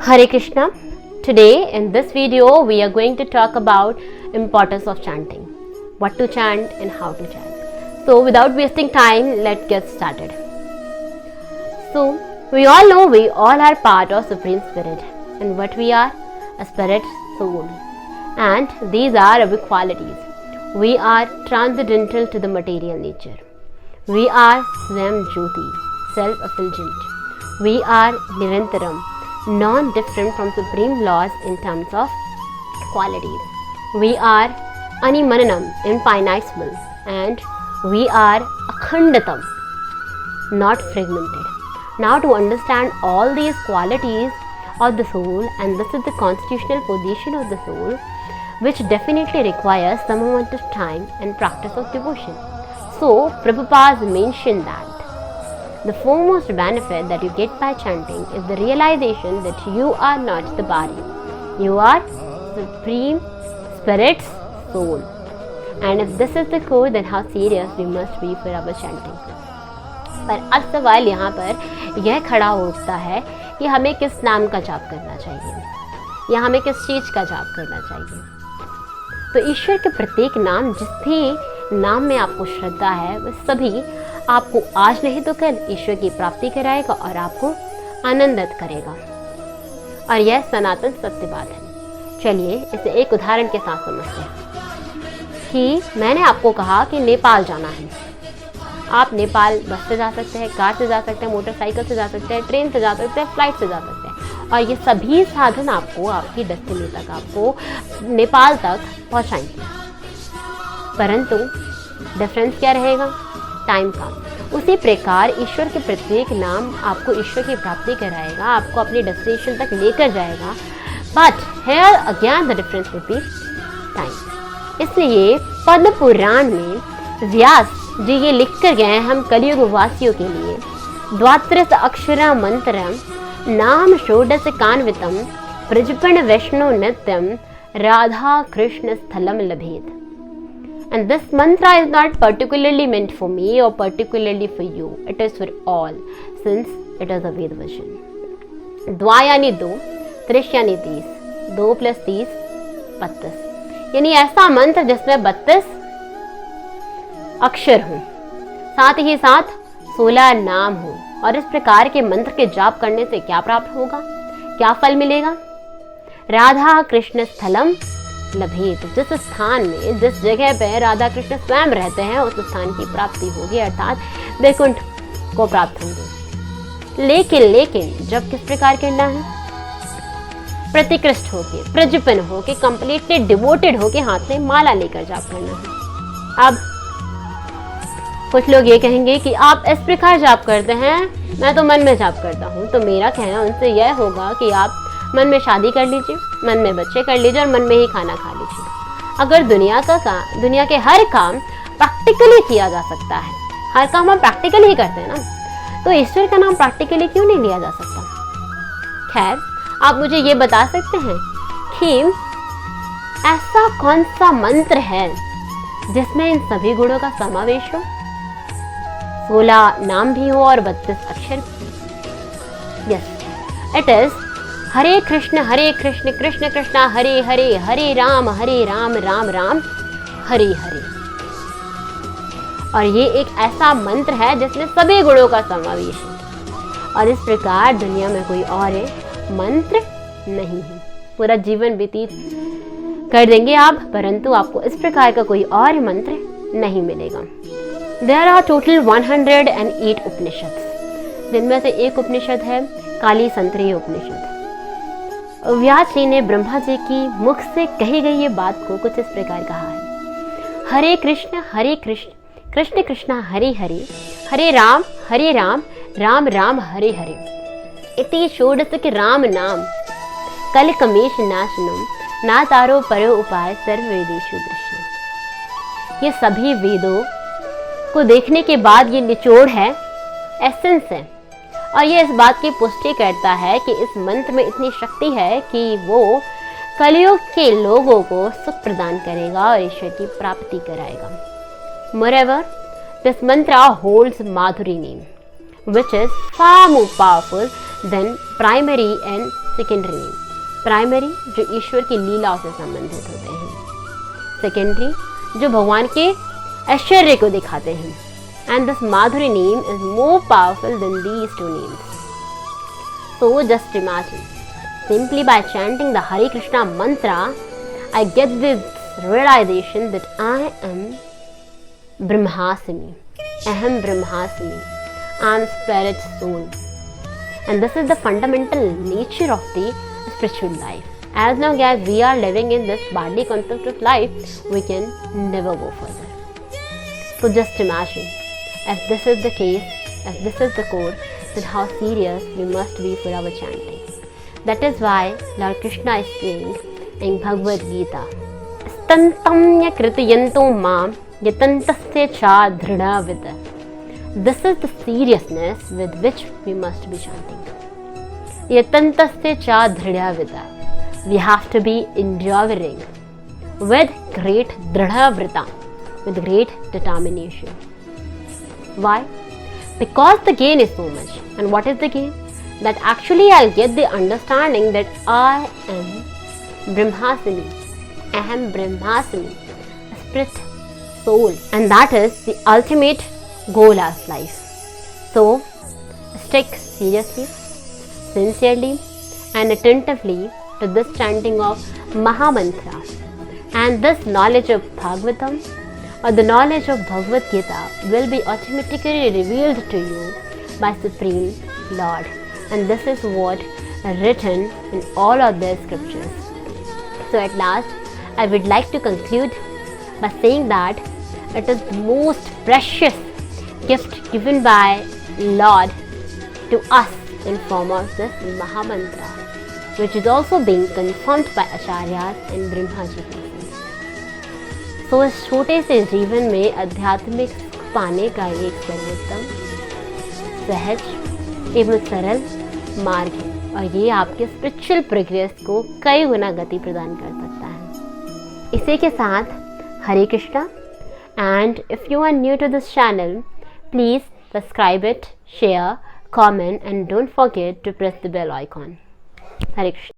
Hare Krishna. Today in this video we are going to talk about importance of chanting. What to chant and how to chant. So without wasting time, let's get started. So we all know we all are part of Supreme Spirit, and what we are? A spirit soul. And these are our qualities. We are transcendental to the material nature. We are Swayam Jyoti, self-effulgent. We are Nirantaram, non-different from supreme laws in terms of qualities. We are Animananam, infinitesimal, and we are Akhandatam, not fragmented. Now to understand all these qualities of the soul, and this is the constitutional position of the soul, which definitely requires some amount of time and practice of devotion. So Prabhupada mentioned that the foremost benefit that you get by chanting is the realization that you are not the body. You are Supreme Spirit's soul. And if this is the core, then how serious we must be for our chanting. पर अब सवाल यहाँ पर यह खड़ा होता है कि हमें किस नाम का जाप करना चाहिए या हमें किस चीज़ का जाप करना चाहिए. तो ईश्वर के प्रत्येक नाम, जिस भी नाम में आपको श्रद्धा है, वह सभी आपको आज नहीं तो कल ईश्वर की प्राप्ति कराएगा और आपको आनंदित करेगा. और यह सनातन सत्य बात है. चलिए इसे एक उदाहरण के साथ समझते हैं कि मैंने आपको कहा कि नेपाल जाना है. आप नेपाल बस से जा सकते हैं, कार से जा सकते हैं, मोटरसाइकिल से जा सकते हैं, ट्रेन से जा सकते हैं, फ्लाइट से जा सकते हैं, और ये सभी साधन आपको आपकी डेस्टिनी तक, आपको नेपाल तक पहुंचाएंगे. परंतु डिफरेंस क्या रहेगा? टाइम का. उसी प्रकार ईश्वर के प्रत्येक नाम आपको ईश्वर की प्राप्ति कराएगा, आपको अपनी डेस्टिनेशन तक लेकर जाएगा. But here again the difference will be time. इसलिए पद्म पुराण में व्यास जी ये लिख कर गए हैं हम कलयुग वासियों के लिए. द्वात्रस अक्षरा मंत्रम नाम षोडश कान्वितम प्रजपण वैष्णव नित्यम Radha Krishna स्थलम लभेत. And this mantra is not particularly meant for me or particularly for you. It is for all, since it is a Veda version. द्वा यानी दो, त्रिश यानी 30, 2 + 30 32. यानी ऐसा मंत्र जिसमें 32 अक्षर हों, साथ ही साथ 16 नाम हों. और इस प्रकार के मंत्र के जाप करने से क्या प्राप्त होगा, क्या फल मिलेगा? राधा कृष्ण स्थलम लभेत. जिस स्थान में, जिस जगह पे राधा कृष्ण स्वयं रहते हैं, उस स्थान की प्राप्ति होगी, अर्थात वैकुंठ को प्राप्त होंगे. लेकिन जब किस प्रकार करना है? प्रतिकृष्ट होके, प्रजपन होके, कंप्लीटली डिवोटेड होके, हाथ में माला लेकर जाप करना है. अब कुछ लोग ये कहेंगे कि आप इस प्रकार जाप करते हैं, मैं तो मन में जाप करता हूँ. तो मेरा कहना उनसे यह होगा कि आप मन में शादी कर लीजिए, मन में बच्चे कर लीजिए और मन में ही खाना खा लीजिए. अगर दुनिया के हर काम प्रैक्टिकली किया जा सकता है, हर काम हम प्रैक्टिकली ही करते हैं ना, तो ईश्वर का नाम प्रैक्टिकली क्यों नहीं लिया जा सकता? खैर, आप मुझे ये बता सकते हैं कि ऐसा कौन सा मंत्र है जिसमें इन सभी गुणों का समावेश हो, 16 नाम भी हो और 32 अक्षर भी? यस, इट इज हरे कृष्ण कृष्ण कृष्ण हरे हरे, हरे राम राम राम हरे हरे. और ये एक ऐसा मंत्र है जिसमें सभी गुणों का समावेश है. और इस प्रकार दुनिया में कोई और मंत्र नहीं है. पूरा जीवन व्यतीत कर देंगे आप, परंतु आपको इस प्रकार का कोई और मंत्र नहीं मिलेगा. देयर आर टोटल 108 उपनिषद, जिनमें से एक उपनिषद है काली संतरीय उपनिषद. व्यास जी ने ब्रह्मा जी की मुख से कही गई ये बात को कुछ इस प्रकार कहा है. हरे कृष्ण कृष्ण कृष्ण हरे हरे, हरे राम राम राम हरे हरे. इति षोडश राम नाम कल कमेश नाशनम ना तारो परो उपाय सर्व वेदेषु दृश्य. ये सभी वेदों को देखने के बाद ये निचोड़ है, एसेंस है. और ये इस बात की पुष्टि करता है कि इस मंत्र में इतनी शक्ति है कि वो कलयुग के लोगों को सुख प्रदान करेगा और ईश्वर की प्राप्ति कराएगा. Moreover, this mantra holds Madhuri name, which is far more powerful than primary and secondary name, primary जो ईश्वर की लीलाओं से संबंधित होते हैं, सेकेंडरी जो भगवान के ऐश्वर्य को दिखाते हैं, and this Madhuri name is more powerful than these two names. So just imagine, simply by chanting the Hare Krishna mantra, I get this realization that I am Brahmasmi. Aham Brahmasmi. I am spirit soul. And this is the fundamental nature of the spiritual life. As long as we are living in this bodily concept of life, we can never go further. So just imagine, if this is the case, if this is the core, then how serious we must be for our chanting. That is why Lord Krishna is saying in Bhagavad Gita, Stantamya kritiyanto mam yatantasya cha dhrida. This is the seriousness with which we must be chanting. Yatantasya cha dhrida. We have to be enduring with great dridhavrita, with great determination. Why? Because the gain is so much. And what is the gain? That actually I'll get the understanding that I am Brahmasmi. Aham Brahmasmi, spirit, soul. And that is the ultimate goal of life. So, stick seriously, sincerely and attentively to this chanting of Mahamantra. And this knowledge of Bhagavatam or the knowledge of Bhagavad Gita will be automatically revealed to you by Supreme Lord. And this is what is written in all of their scriptures. So at last, I would like to conclude by saying that it is the most precious gift given by Lord to us in form of this Mahamantra, which is also being confirmed by Acharyas and Brahma Ji. तो इस छोटे से जीवन में आध्यात्मिक सुख पाने का एक सर्वोत्तम, सहज एवं सरल मार्ग है और ये आपके स्पिरिचुअल प्रोग्रेस को कई गुना गति प्रदान कर सकता है। इसी के साथ Hare Krishna, and if you are new to this channel, please subscribe it, share, comment and don't forget to press the bell icon. Hare Krishna.